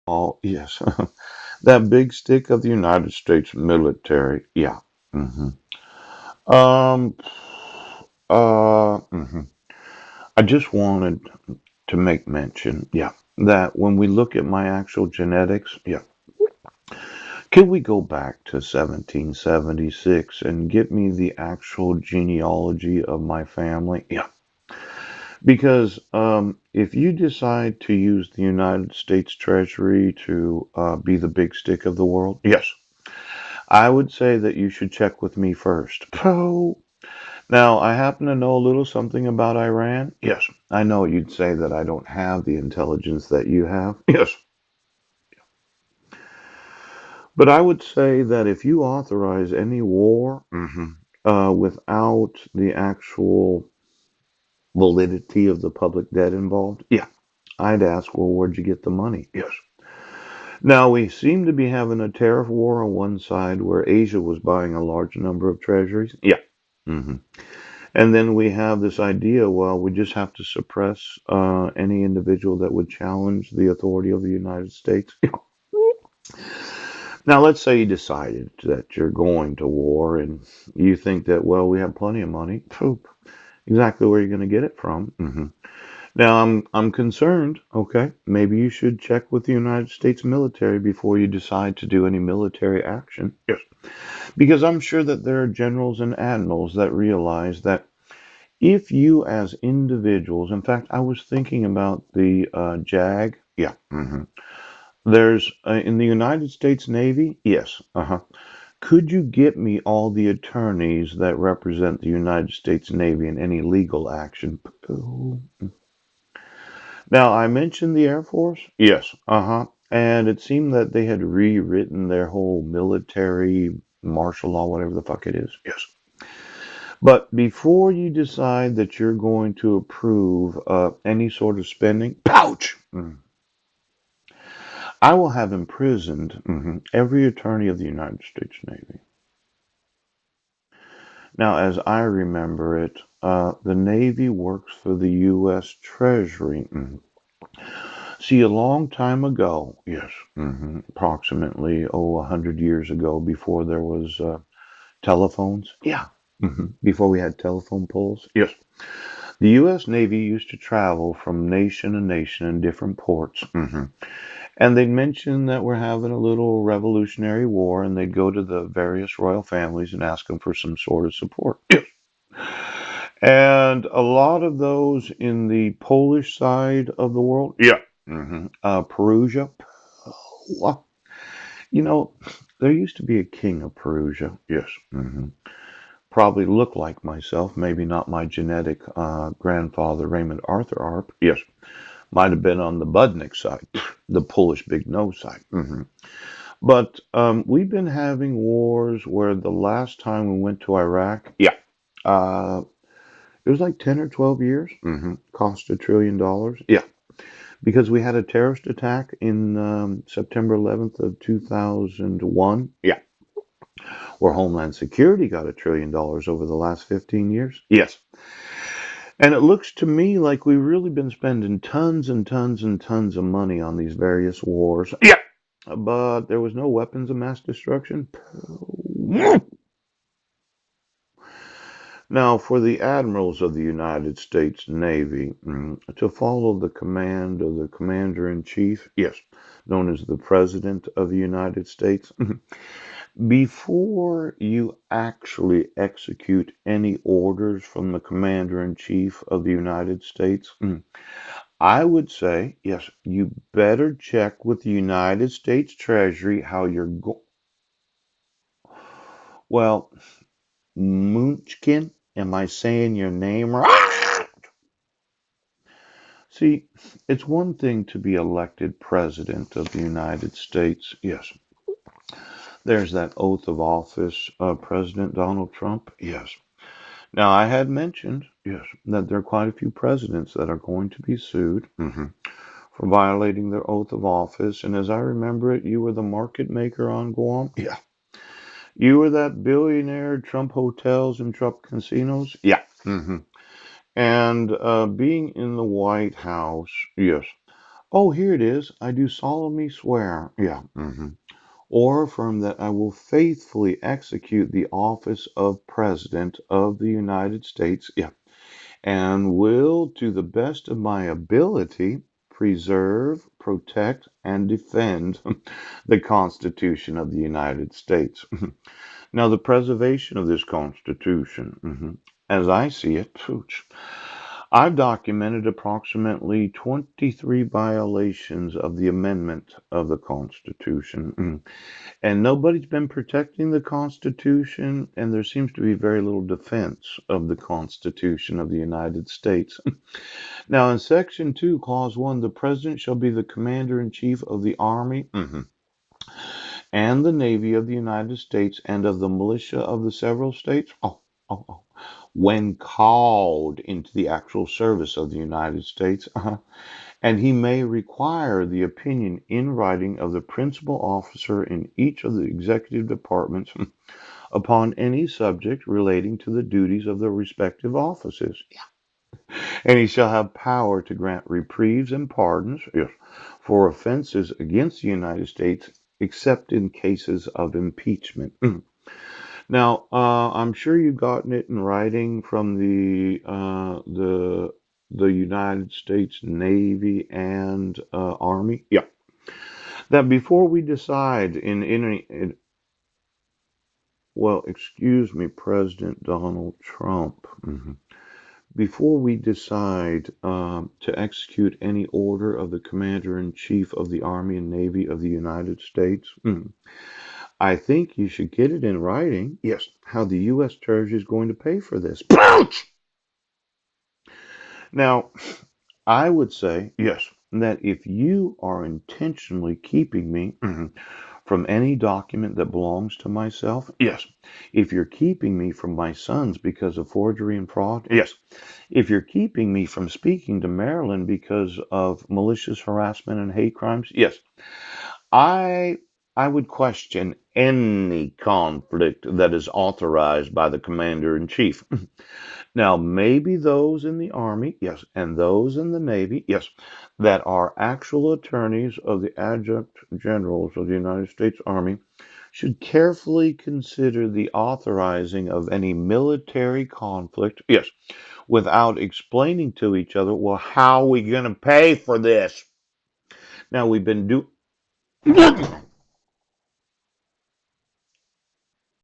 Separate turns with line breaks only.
Oh, yes. That big stick of the United States military. Yeah. hmm Um, mhm. I just wanted to make mention, yeah, that when we look at my actual genetics, yeah, can we go back to 1776 and get me the actual genealogy of my family? Yeah, because if you decide to use the United States Treasury to be the big stick of the world, yes, I would say that you should check with me first. Oh, now, I happen to know a little something about Iran. Yes, I know you'd say that I don't have the intelligence that you have. Yes, but I would say that if you authorize any war without the actual validity of the public debt involved, yeah, I'd ask, well, where'd you get the money? Yes. Now, we seem to be having a tariff war on one side where Asia was buying a large number of treasuries. Yeah. hmm And then we have this idea, well, we just have to suppress any individual that would challenge the authority of the United States. Now, let's say you decided that you're going to war and you think that, well, we have plenty of money. Poop. Exactly where you're going to get it from. Now, I'm concerned. Okay, maybe you should check with the United States military before you decide to do any military action. Yes, because I'm sure that there are generals and admirals that realize that if you as individuals, in fact, I was thinking about the JAG. Yeah. There's in the United States Navy. Yes. Could you get me all the attorneys that represent the United States Navy in any legal action? Now, I mentioned the Air Force. Yes. And it seemed that they had rewritten their whole military martial law, whatever the fuck it is. Yes. But before you decide that you're going to approve any sort of spending, pouch! I will have imprisoned every attorney of the United States Navy. Now, as I remember it, the Navy works for the U.S. Treasury. See, a long time ago, yes, approximately, 100 years ago, before there was telephones, yeah, before we had telephone poles, yes. The U.S. Navy used to travel from nation to nation in different ports. And they'd mention that we're having a little revolutionary war, and they'd go to the various royal families and ask them for some sort of support. Yes. And a lot of those in the Polish side of the world, yeah, Perusia. Well, you know, there used to be a king of Perusia. Yes. Probably looked like myself, maybe not my genetic grandfather, Raymond Arthur Arp. Yes. Might have been on the Budnik side, the Polish big nose side. But we've been having wars where the last time we went to Iraq, yeah, uh, it was like 10 or 12 years, cost $1 trillion. Yeah, because we had a terrorist attack in September 11th of 2001. Yeah, where Homeland Security got $1 trillion over the last 15 years. Yes. And it looks to me like we've really been spending tons and tons and tons of money on these various wars. Yeah. But there was no weapons of mass destruction. Now, for the admirals of the United States Navy to follow the command of the commander in chief, yes, known as the President of the United States, before you actually execute any orders from the commander in chief of the United States, I would say, yes, you better check with the United States Treasury how you're going. Well, Munchkin, am I saying your name right? See, it's one thing to be elected president of the United States. Yes, there's that oath of office, President Donald Trump. Yes. Now, I had mentioned, yes, that there are quite a few presidents that are going to be sued for violating their oath of office. And as I remember it, you were the market maker on Guam. Yeah. You were that billionaire Trump hotels and Trump casinos. Yeah. And being in the White House, yes. Oh, here it is. I do solemnly swear. Yeah. Or affirm that I will faithfully execute the office of President of the United States. Yeah. And will, to the best of my ability, preserve, protect, and defend the Constitution of the United States. Now, the preservation of this Constitution, as I see it, I've documented approximately 23 violations of the amendment of the Constitution. And nobody's been protecting the Constitution, and there seems to be very little defense of the Constitution of the United States. Now, in Section 2, Clause 1, the President shall be the Commander in Chief of the Army and the Navy of the United States and of the militia of the several states. When called into the actual service of the United States, and he may require the opinion in writing of the principal officer in each of the executive departments upon any subject relating to the duties of the respective offices. And he shall have power to grant reprieves and pardons, yes, for offenses against the United States, except in cases of impeachment. Now, I'm sure you've gotten it in writing from the United States Navy and Army. Yeah, that before we decide well, excuse me, President Donald Trump. Before we decide to execute any order of the Commander in Chief of the Army and Navy of the United States, I think you should get it in writing. Yes, how the U.S. Treasury is going to pay for this. Now, I would say, yes, that if you are intentionally keeping me from any document that belongs to myself, yes. If you're keeping me from my sons because of forgery and fraud, yes. If you're keeping me from speaking to Maryland because of malicious harassment and hate crimes, yes. I I would question any conflict that is authorized by the commander in chief. Now, maybe those in the Army, yes, and those in the Navy, yes, that are actual attorneys of the adjunct generals of the United States Army should carefully consider the authorizing of any military conflict, yes, without explaining to each other, well, how are we going to pay for this? Now, we've been doing.